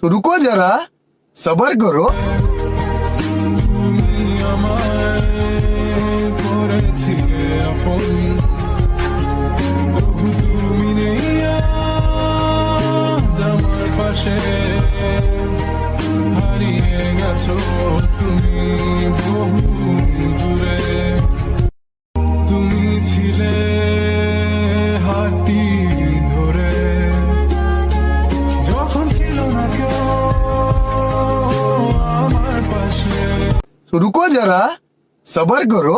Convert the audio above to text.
तो रुको जरा सबर करो। তুমি আমায় করেছিলে আপন, তবু তুমি নেই আজ আমার পাশে। হারিয়ে গেছো তুমি বহু দূরে। তুমি ছিলে হাতটি ধরে যখন ছিল না কেউ আমার পাশে। तो रुको जरा सबर करो।